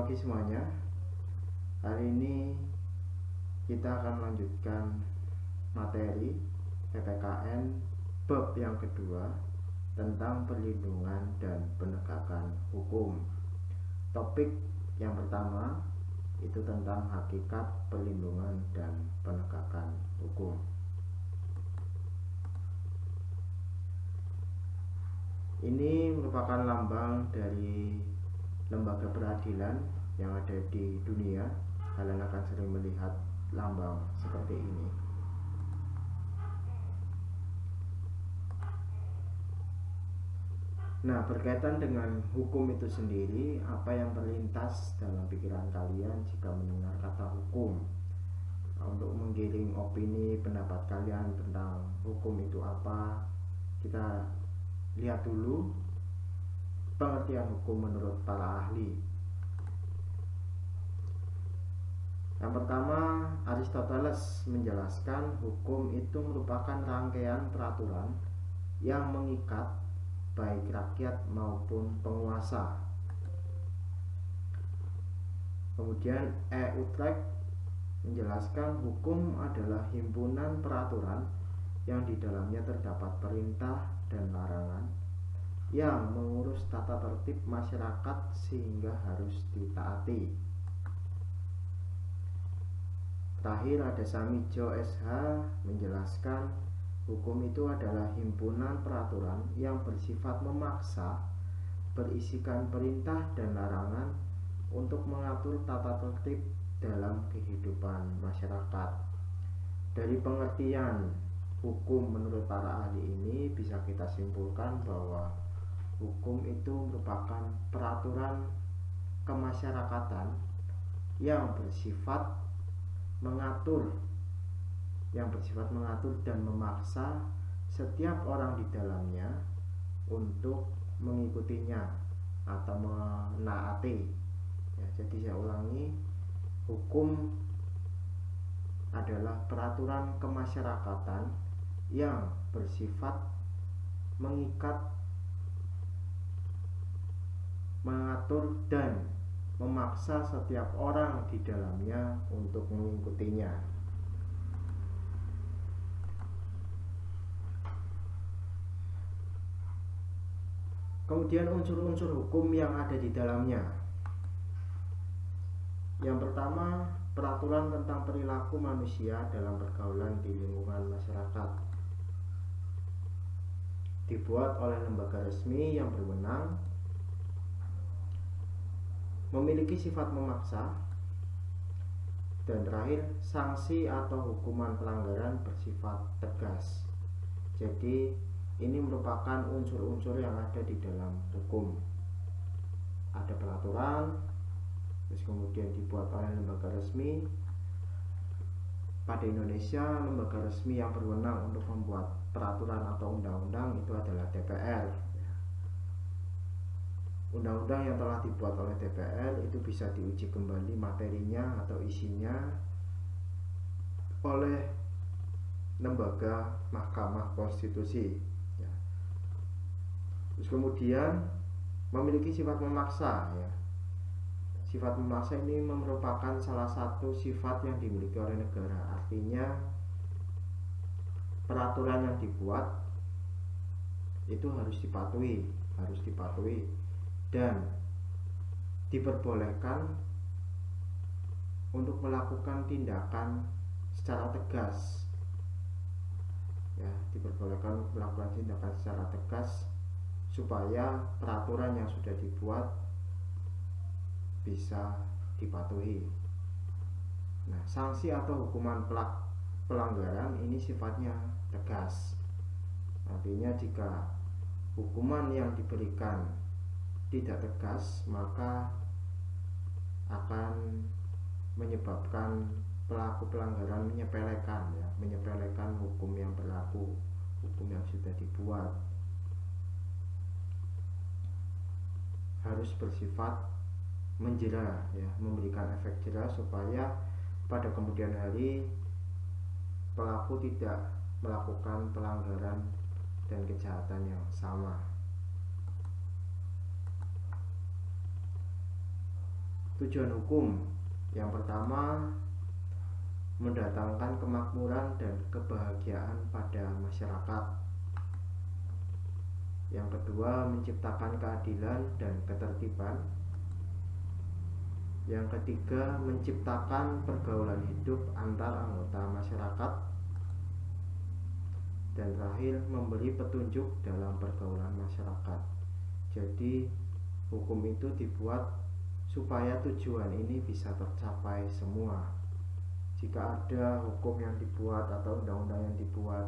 pagi semuanya. Hari ini kita akan melanjutkan materi PPKN bab yang kedua tentang perlindungan dan penegakan hukum. Topik yang pertama itu tentang hakikat perlindungan dan penegakan hukum. Ini merupakan lambang dari lembaga peradilan yang ada di dunia. Kalian akan sering melihat lambang seperti ini. Nah, berkaitan dengan hukum itu sendiri, apa yang terlintas dalam pikiran kalian jika mendengar kata hukum? Untuk menggiring opini pendapat kalian tentang hukum itu apa, kita lihat dulu pengertian hukum menurut para ahli. Yang pertama, Aristoteles menjelaskan hukum itu merupakan rangkaian peraturan yang mengikat baik rakyat maupun penguasa. Kemudian Utrecht menjelaskan hukum adalah himpunan peraturan yang di dalamnya terdapat perintah dan larangan yang mengurus tata tertib masyarakat sehingga harus ditaati. Terakhir ada Samijo SH menjelaskan hukum itu adalah himpunan peraturan yang bersifat memaksa, berisikan perintah dan larangan untuk mengatur tata tertib dalam kehidupan masyarakat. Dari pengertian hukum menurut para ahli ini bisa kita simpulkan bahwa hukum itu merupakan peraturan kemasyarakatan yang bersifat mengatur dan memaksa setiap orang di dalamnya untuk mengikutinya atau menaati. Ya, jadi saya ulangi, hukum adalah peraturan kemasyarakatan yang bersifat mengikat, mengatur dan memaksa setiap orang di dalamnya untuk mengikutinya. Kemudian unsur-unsur hukum yang ada di dalamnya. Yang pertama, peraturan tentang perilaku manusia dalam pergaulan di lingkungan masyarakat. Dibuat oleh lembaga resmi yang berwenang, memiliki sifat memaksa, dan terakhir sanksi atau hukuman pelanggaran bersifat tegas. Jadi ini merupakan unsur-unsur yang ada di dalam hukum. Ada peraturan, terus kemudian dibuat oleh lembaga resmi. Pada Indonesia, lembaga resmi yang berwenang untuk membuat peraturan atau undang-undang itu adalah DPR. Undang-undang yang telah dibuat oleh DPR itu bisa diuji kembali materinya atau isinya oleh lembaga Mahkamah Konstitusi. Ya. Terus kemudian memiliki sifat memaksa. Ya. Sifat memaksa ini merupakan salah satu sifat yang dimiliki oleh negara. Artinya peraturan yang dibuat itu harus dipatuhi dan diperbolehkan untuk melakukan tindakan secara tegas. Ya, diperbolehkan melakukan tindakan secara tegas supaya peraturan yang sudah dibuat bisa dipatuhi. Nah, sanksi atau hukuman pelanggaran ini sifatnya tegas. Artinya jika hukuman yang diberikan tidak tegas, maka akan menyebabkan pelaku pelanggaran menyepelekan hukum yang berlaku, hukum yang sudah dibuat. Harus bersifat menjera, ya, memberikan efek jera supaya pada kemudian hari pelaku tidak melakukan pelanggaran dan kejahatan yang sama. Tujuan hukum yang pertama, mendatangkan kemakmuran dan kebahagiaan pada masyarakat. Yang kedua, menciptakan keadilan dan ketertiban. Yang ketiga, menciptakan pergaulan hidup antar anggota masyarakat. Dan terakhir, memberi petunjuk dalam pergaulan masyarakat. Jadi, hukum itu dibuat supaya tujuan ini bisa tercapai semua. Jika ada hukum yang dibuat atau undang-undang yang dibuat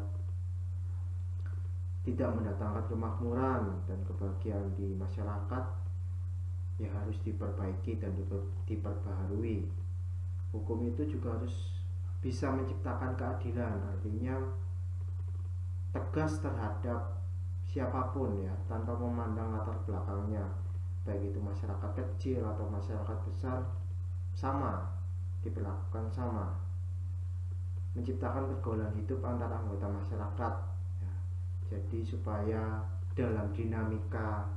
tidak mendatangkan kemakmuran dan kebahagiaan di masyarakat, ya harus diperbaiki dan diperbaharui. Hukum itu juga harus bisa menciptakan keadilan, artinya tegas terhadap siapapun ya, tanpa memandang latar belakangnya, baik itu masyarakat kecil atau masyarakat besar, sama diperlakukan sama. Menciptakan pergaulan hidup antara anggota masyarakat ya. Jadi supaya dalam dinamika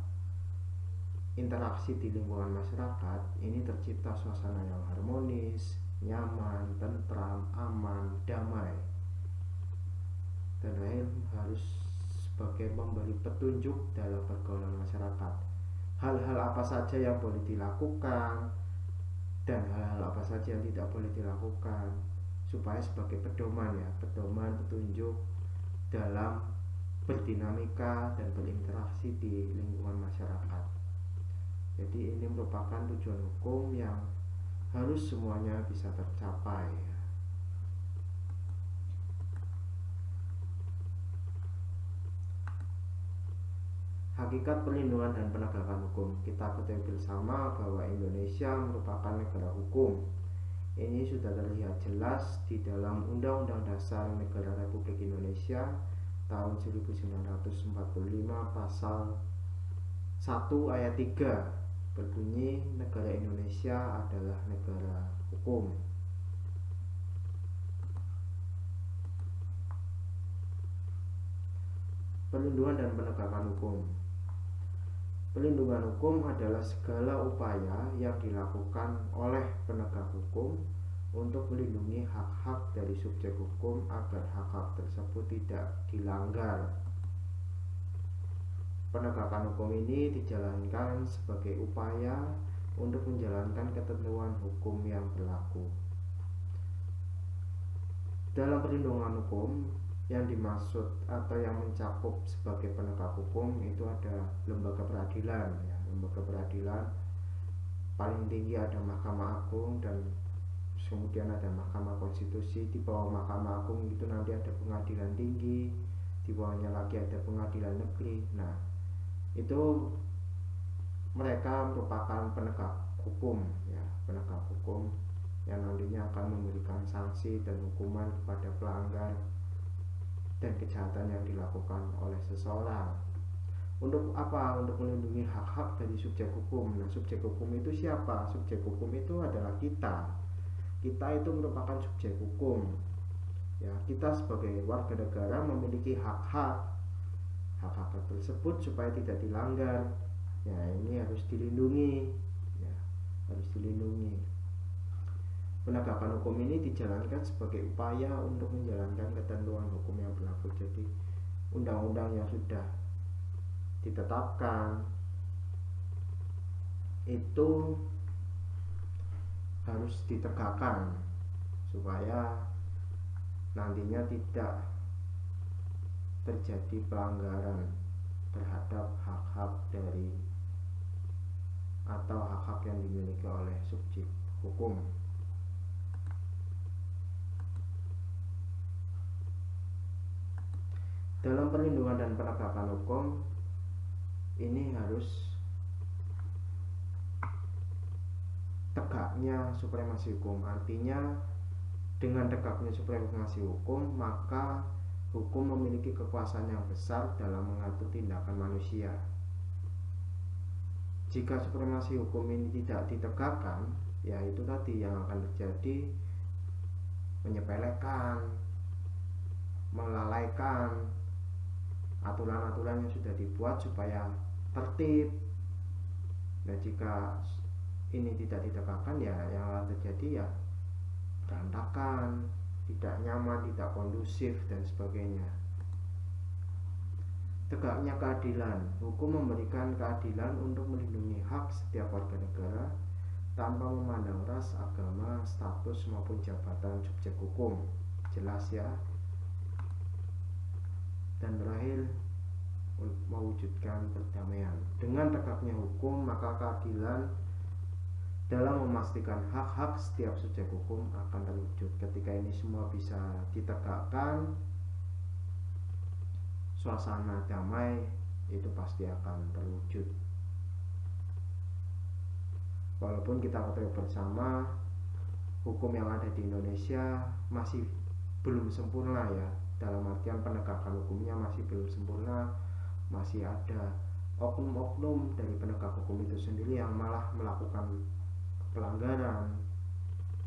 interaksi di lingkungan masyarakat ini tercipta suasana yang harmonis, nyaman, tentram, aman, damai. Dan lain harus sebagai memberi petunjuk dalam pergaulan masyarakat. Hal-hal apa saja yang boleh dilakukan dan hal-hal apa saja yang tidak boleh dilakukan, supaya sebagai pedoman ya, petunjuk dalam berdinamika dan berinteraksi di lingkungan masyarakat. Jadi ini merupakan tujuan hukum yang harus semuanya bisa tercapai. Hakikat perlindungan dan penegakan hukum. Kita ketahui bersama bahwa Indonesia merupakan negara hukum. Ini sudah terlihat jelas di dalam Undang-Undang Dasar Negara Republik Indonesia tahun 1945 pasal 1 ayat 3 berbunyi, negara Indonesia adalah negara hukum. Perlindungan dan penegakan hukum. Perlindungan hukum adalah segala upaya yang dilakukan oleh penegak hukum untuk melindungi hak-hak dari subjek hukum agar hak-hak tersebut tidak dilanggar. Penegakan hukum ini dijalankan sebagai upaya untuk menjalankan ketentuan hukum yang berlaku. Dalam perlindungan hukum, yang dimaksud atau yang mencakup sebagai penegak hukum itu ada lembaga peradilan ya. Lembaga peradilan paling tinggi ada Mahkamah Agung dan kemudian ada Mahkamah Konstitusi. Di bawah Mahkamah Agung itu nanti ada Pengadilan Tinggi, di bawahnya lagi ada Pengadilan Negeri. Nah, itu mereka merupakan penegak hukum ya, penegak hukum yang nantinya akan memberikan sanksi dan hukuman kepada pelanggar dan kejahatan yang dilakukan oleh seseorang. Untuk apa? Untuk melindungi hak-hak dari subjek hukum. Nah, subjek hukum itu siapa? Subjek hukum itu adalah kita. Kita itu merupakan subjek hukum. Ya, kita sebagai warga negara memiliki hak-hak. Hak-hak tersebut supaya tidak dilanggar. Ya, ini harus dilindungi. Ya, harus dilindungi. Penegakan hukum ini dijalankan sebagai upaya untuk menjalankan ketentuan hukum yang berlaku. Jadi undang-undang yang sudah ditetapkan itu harus ditegakkan supaya nantinya tidak terjadi pelanggaran terhadap hak-hak dari atau hak-hak yang dimiliki oleh subjek hukum. Dalam perlindungan dan penegakan hukum ini harus tegaknya supremasi hukum. Artinya dengan tegaknya supremasi hukum, maka hukum memiliki kekuasaan yang besar dalam mengatur tindakan manusia. Jika supremasi hukum ini tidak ditegakkan, ya itu tadi yang akan terjadi, menyepelekan, melalaikan aturan-aturan yang sudah dibuat supaya tertib. Nah, jika ini tidak ditegakkan, ya yang akan terjadi ya berantakan, tidak nyaman, tidak kondusif dan sebagainya. Tegaknya keadilan. Hukum memberikan keadilan untuk melindungi hak setiap warga negara tanpa memandang ras, agama, status maupun jabatan subjek hukum. Jelas ya. Dan terakhir, mewujudkan perdamaian. Dengan tegaknya hukum, maka keadilan dalam memastikan hak-hak setiap subjek hukum akan terwujud. Ketika ini semua bisa ditegakkan, suasana damai itu pasti akan terwujud. Walaupun kita ketahui bersama, hukum yang ada di Indonesia masih belum sempurna ya, dalam artian penegakan hukumnya masih belum sempurna, masih ada oknum-oknum dari penegak hukum itu sendiri yang malah melakukan pelanggaran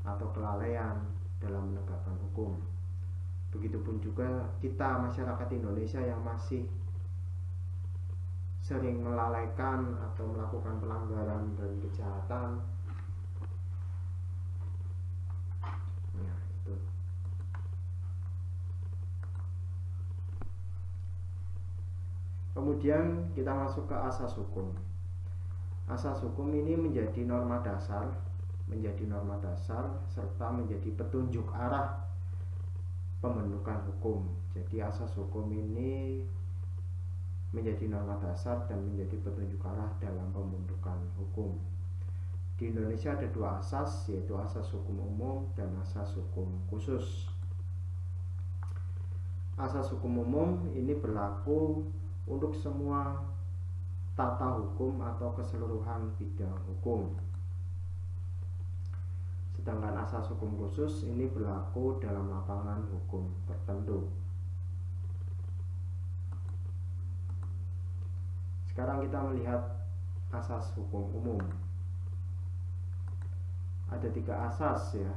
atau kelalaian dalam menegakkan hukum. Begitupun juga kita masyarakat Indonesia yang masih sering melalaikan atau melakukan pelanggaran dan kejahatan. Ya, itu. Kemudian kita masuk ke asas hukum. Asas hukum ini menjadi norma dasar serta menjadi petunjuk arah pembentukan hukum. Jadi asas hukum ini menjadi norma dasar dan menjadi petunjuk arah dalam pembentukan hukum. Di Indonesia ada dua asas, yaitu asas hukum umum dan asas hukum khusus. Asas hukum umum ini berlaku untuk semua tata hukum atau keseluruhan bidang hukum. Sedangkan asas hukum khusus ini berlaku dalam lapangan hukum tertentu. Sekarang kita melihat asas hukum umum. Ada 3 asas ya.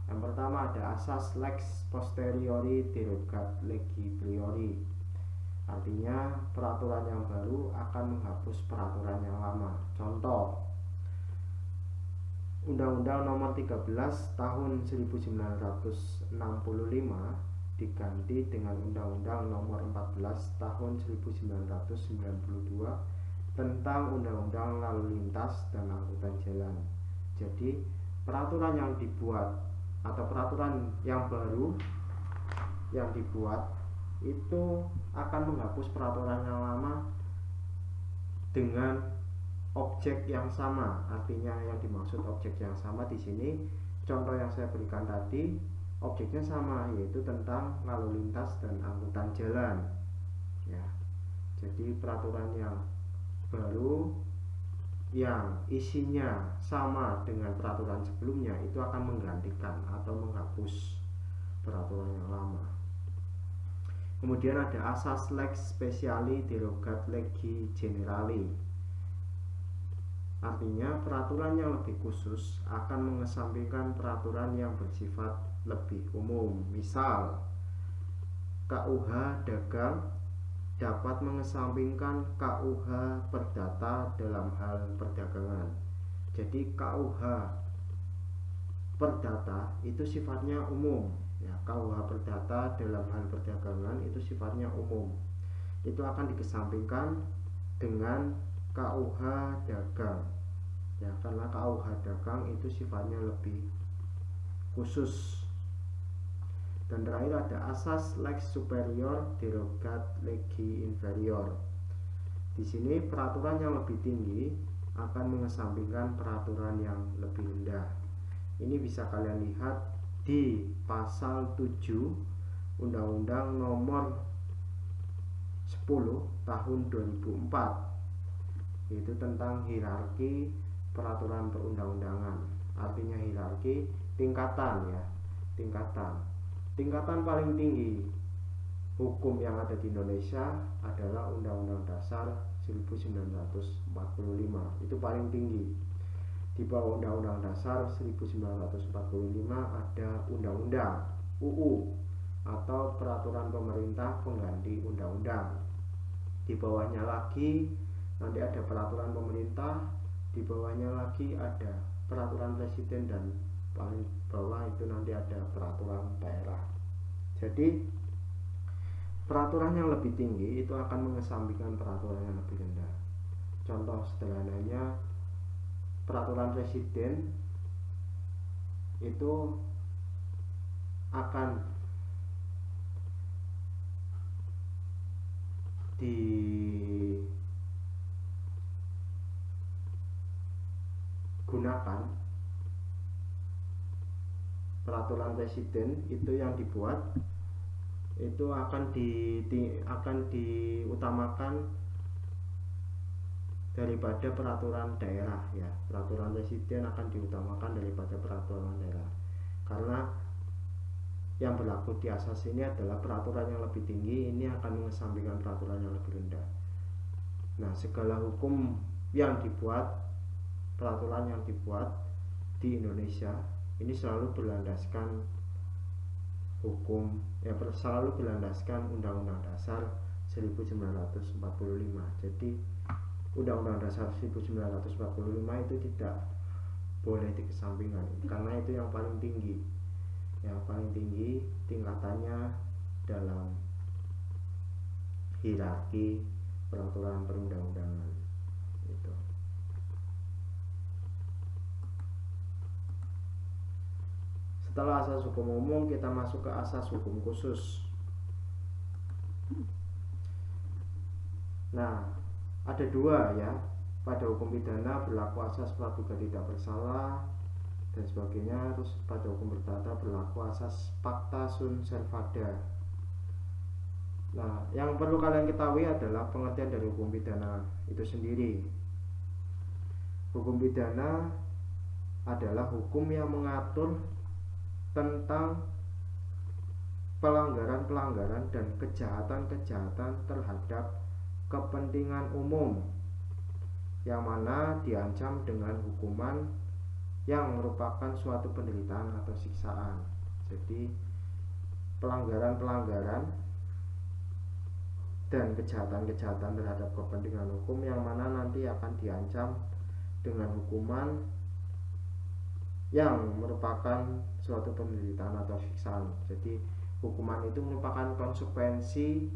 Yang pertama ada asas lex posteriori derogat legi priori. Artinya peraturan yang baru akan menghapus peraturan yang lama. Contoh, Undang-Undang Nomor 13 Tahun 1965 diganti dengan Undang-Undang Nomor 14 Tahun 1992 tentang Undang-Undang Lalu Lintas dan Angkutan Jalan. Jadi peraturan yang dibuat atau peraturan yang baru yang dibuat itu akan menghapus peraturan yang lama dengan objek yang sama. Artinya yang dimaksud objek yang sama di sini, contoh yang saya berikan tadi, objeknya sama, yaitu tentang lalu lintas dan angkutan jalan. Ya, jadi peraturan yang baru yang isinya sama dengan peraturan sebelumnya itu akan menggantikan atau menghapus peraturan yang lama. Kemudian ada asas lex speciali derogat legi generali. Artinya peraturan yang lebih khusus akan mengesampingkan peraturan yang bersifat lebih umum. Misal, KUH dagang dapat mengesampingkan KUH perdata dalam hal perdagangan. Jadi KUH perdata itu sifatnya umum. Ya, KUH perdata dalam hal perdagangan itu sifatnya umum. Itu akan dikesampingkan dengan KUH dagang. Ya, karena KUH dagang itu sifatnya lebih khusus. Dan terakhir ada asas lex superior derogat legi inferior. Di sini peraturan yang lebih tinggi akan mengesampingkan peraturan yang lebih rendah. Ini bisa kalian lihat di pasal 7 Undang-Undang Nomor 10 Tahun 2004, yaitu tentang hierarki peraturan perundang-undangan. Artinya hierarki tingkatan ya, tingkatan paling tinggi hukum yang ada di Indonesia adalah Undang-Undang Dasar 1945. Itu paling tinggi. Di bawah Undang-Undang Dasar 1945 ada Undang-Undang UU atau Peraturan Pemerintah Pengganti Undang-Undang. Di bawahnya lagi nanti ada Peraturan Pemerintah di bawahnya lagi ada peraturan presiden, dan paling bawah itu nanti ada peraturan daerah. Jadi peraturan yang lebih tinggi itu akan mengesampingkan peraturan yang lebih rendah. Contoh sederhananya, peraturan presiden itu akan digunakan, peraturan presiden itu yang dibuat itu akan diutamakan daripada peraturan daerah ya. Peraturan presiden akan diutamakan daripada peraturan daerah, karena yang berlaku di asas ini adalah peraturan yang lebih tinggi ini akan mengesampingkan peraturan yang lebih rendah. Nah, segala hukum yang dibuat, peraturan yang dibuat di Indonesia ini selalu berlandaskan hukum ya, selalu berlandaskan Undang-Undang Dasar 1945. Jadi Undang-Undang Dasar 1945 itu tidak boleh dikesampingkan, karena itu yang paling tinggi tingkatannya dalam hierarki peraturan perundang-undangan itu. Setelah asas hukum umum, kita masuk ke asas hukum khusus. Nah, ada dua ya. Pada hukum pidana berlaku asas praduga tidak bersalah dan sebagainya. Terus pada hukum perdata berlaku asas pacta sunt servanda. Nah, yang perlu kalian ketahui adalah pengertian dari hukum pidana itu sendiri. Hukum pidana adalah hukum yang mengatur tentang pelanggaran-pelanggaran dan kejahatan-kejahatan terhadap kepentingan umum, yang mana diancam dengan hukuman yang merupakan suatu penderitaan atau siksaan. Jadi pelanggaran-pelanggaran dan kejahatan-kejahatan terhadap kepentingan hukum yang mana nanti akan diancam dengan hukuman yang merupakan suatu penderitaan atau siksaan. Jadi hukuman itu merupakan konsekuensi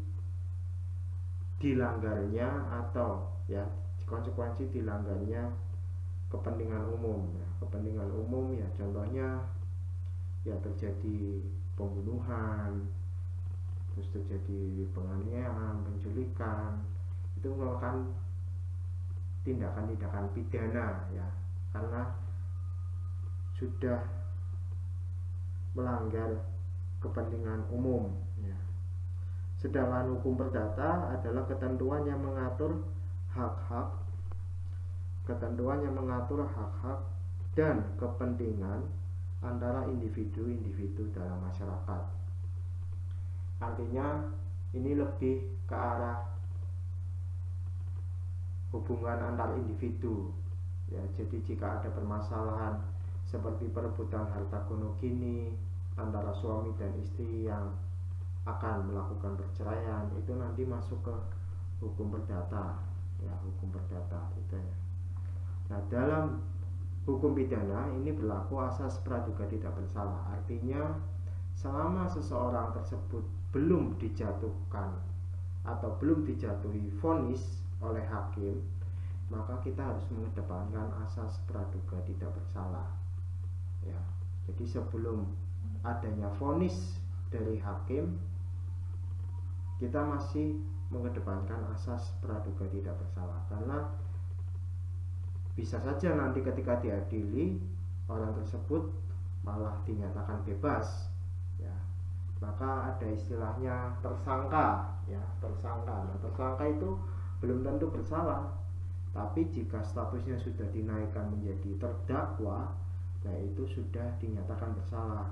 dilanggarnya atau ya konsekuensi dilanggarnya kepentingan umum ya. Kepentingan umum ya contohnya ya terjadi pembunuhan, terus terjadi penganiayaan, penculikan, itu merupakan tindakan-tindakan pidana ya, karena sudah melanggar kepentingan umum ya. Sedangkan hukum perdata adalah ketentuan yang mengatur hak-hak dan kepentingan antara individu-individu dalam masyarakat. Artinya ini lebih ke arah hubungan antar individu ya. Jadi jika ada permasalahan seperti perebutan harta gono gini antara suami dan istri yang akan melakukan perceraian, itu nanti masuk ke hukum perdata ya, hukum perdata itu ya. Nah, dalam hukum pidana ini berlaku asas praduga tidak bersalah. Artinya selama seseorang tersebut belum dijatuhkan atau belum dijatuhi vonis oleh hakim, maka kita harus mengedepankan asas praduga tidak bersalah ya. Jadi sebelum adanya vonis dari hakim, kita masih mengedepankan asas praduga tidak bersalah, karena bisa saja nanti ketika diadili orang tersebut malah dinyatakan bebas ya. Maka ada istilahnya tersangka ya, tersangka. Nah, tersangka itu belum tentu bersalah, tapi jika statusnya sudah dinaikkan menjadi terdakwa, nah itu sudah dinyatakan bersalah.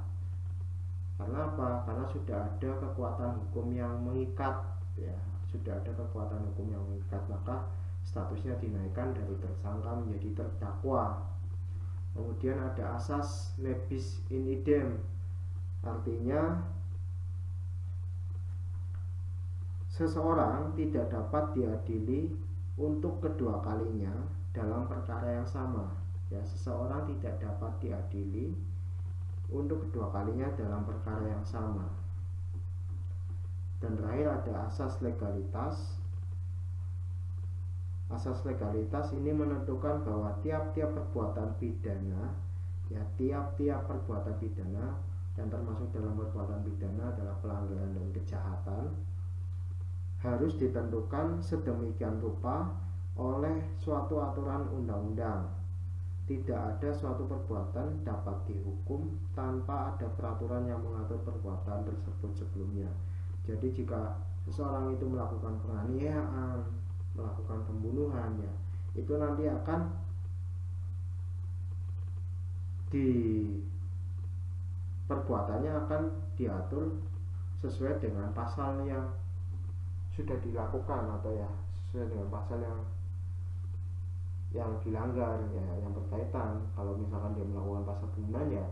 Karena apa? Karena sudah ada kekuatan hukum yang mengikat ya, sudah ada kekuatan hukum yang mengikat, maka statusnya dinaikkan dari tersangka menjadi terdakwa. Kemudian ada asas nebis in idem, artinya seseorang tidak dapat diadili untuk kedua kalinya dalam perkara yang sama. Ya, seseorang tidak dapat diadili untuk kedua kalinya dalam perkara yang sama. Dan terakhir ada asas legalitas. Asas legalitas ini menentukan bahwa tiap-tiap perbuatan pidana, ya tiap-tiap perbuatan pidana, dan termasuk dalam perbuatan pidana adalah pelanggaran dan kejahatan, harus ditentukan sedemikian rupa oleh suatu aturan undang-undang. Tidak ada suatu perbuatan dapat dihukum tanpa ada peraturan yang mengatur perbuatan tersebut sebelumnya. Jadi jika seseorang itu melakukan penganiayaan, melakukan pembunuhan, ya itu nanti akan perbuatannya akan diatur sesuai dengan pasal yang sudah dilakukan, atau ya sesuai dengan pasal yang dilanggar, ya yang berkaitan. Kalau misalkan dia melakukan pasal pembunuhan, ya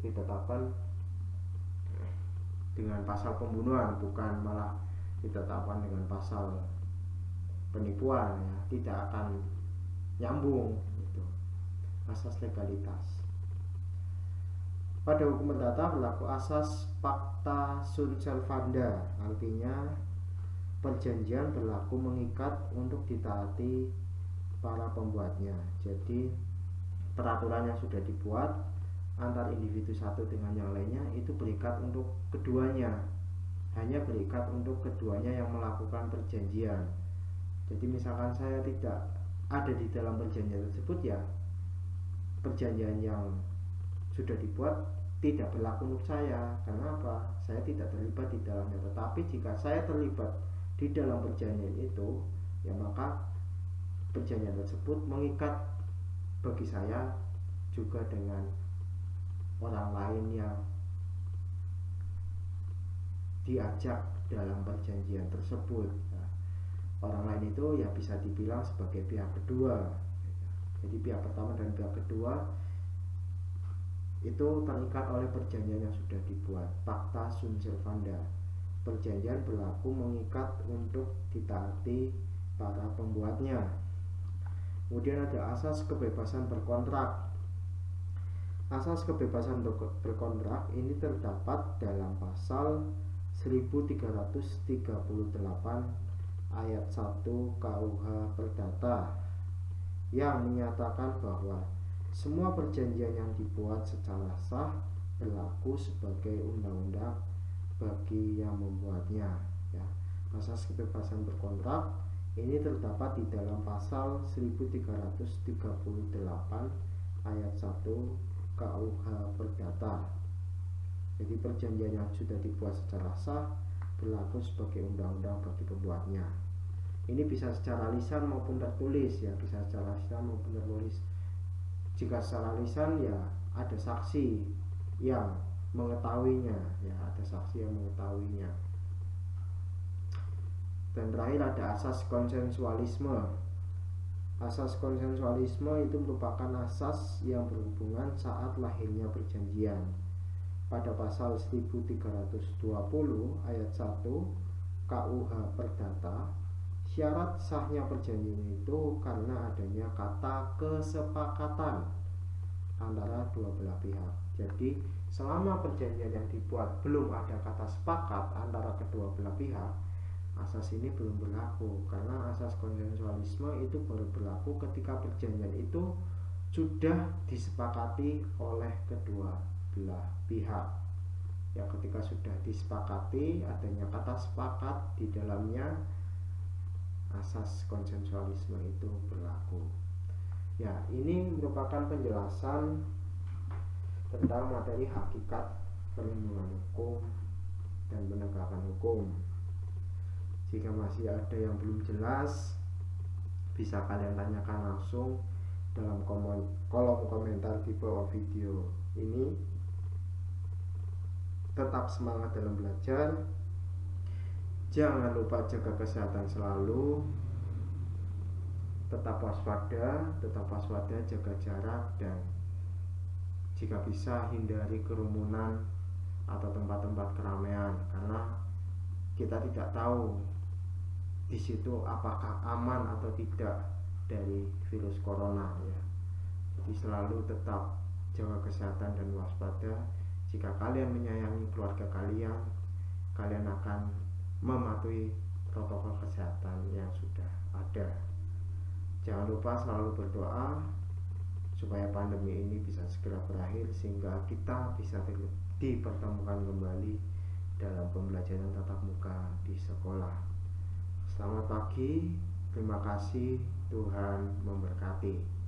ditetapkan dengan pasal pembunuhan, bukan malah ditetapkan dengan pasal penipuan, ya tidak akan nyambung gitu. Asas legalitas. Pada hukum perdata berlaku asas pacta sunt servanda, artinya perjanjian berlaku mengikat untuk ditaati para pembuatnya. Jadi peraturan yang sudah dibuat antar individu satu dengan yang lainnya itu berikat untuk keduanya, hanya berikat untuk keduanya yang melakukan perjanjian. Jadi misalkan saya tidak ada di dalam perjanjian tersebut, ya perjanjian yang sudah dibuat tidak berlaku untuk saya. Karena apa? Saya tidak terlibat di dalamnya. Tetapi jika saya terlibat di dalam perjanjian itu, ya maka perjanjian tersebut mengikat bagi saya juga dengan orang lain yang diajak dalam perjanjian tersebut. Nah, orang lain itu ya bisa dibilang sebagai pihak kedua. Jadi pihak pertama dan pihak kedua itu terikat oleh perjanjian yang sudah dibuat, pacta sunt servanda. Perjanjian berlaku mengikat untuk ditaati para pembuatnya. Kemudian ada asas kebebasan berkontrak. Asas kebebasan berkontrak ini terdapat dalam pasal 1338 ayat 1 KUH Perdata yang menyatakan bahwa semua perjanjian yang dibuat secara sah berlaku sebagai undang-undang bagi yang membuatnya. Ya, asas kebebasan berkontrak ini terdapat di dalam pasal 1338 ayat 1 KUH Perdata. Jadi perjanjian yang sudah dibuat secara sah berlaku sebagai undang-undang bagi pembuatnya. Ini bisa secara lisan maupun tertulis, ya bisa secara lisan maupun tertulis. Jika secara lisan, ya ada saksi yang mengetahuinya, ya ada saksi yang mengetahuinya. Dan terakhir ada asas konsensualisme. Asas konsensualisme itu merupakan asas yang berhubungan saat lahirnya perjanjian. Pada pasal 1320 ayat 1 KUH Perdata, syarat sahnya perjanjian itu karena adanya kata kesepakatan antara dua belah pihak. Jadi selama perjanjian yang dibuat belum ada kata sepakat antara kedua belah pihak, asas ini belum berlaku. Karena asas konsensualisme itu baru berlaku ketika perjanjian itu sudah disepakati oleh kedua belah pihak. Ya, ketika sudah disepakati, adanya kata sepakat di dalamnya, asas konsensualisme itu berlaku. Ya, ini merupakan penjelasan tentang materi hakikat perlindungan hukum dan penegakan hukum. Jika masih ada yang belum jelas, bisa kalian tanyakan langsung dalam kolom komentar di bawah video ini. Tetap semangat dalam belajar. Jangan lupa jaga kesehatan selalu. Tetap waspada, jaga jarak, dan jika bisa hindari kerumunan atau tempat-tempat keramaian, karena kita tidak tahu di situ apakah aman atau tidak dari virus corona ya. Jadi selalu tetap jaga kesehatan dan waspada. Jika kalian menyayangi keluarga kalian, kalian akan mematuhi protokol kesehatan yang sudah ada. Jangan lupa selalu berdoa supaya pandemi ini bisa segera berakhir, sehingga kita bisa dipertemukan kembali dalam pembelajaran tatap muka di sekolah. Selamat pagi, terima kasih, Tuhan memberkati.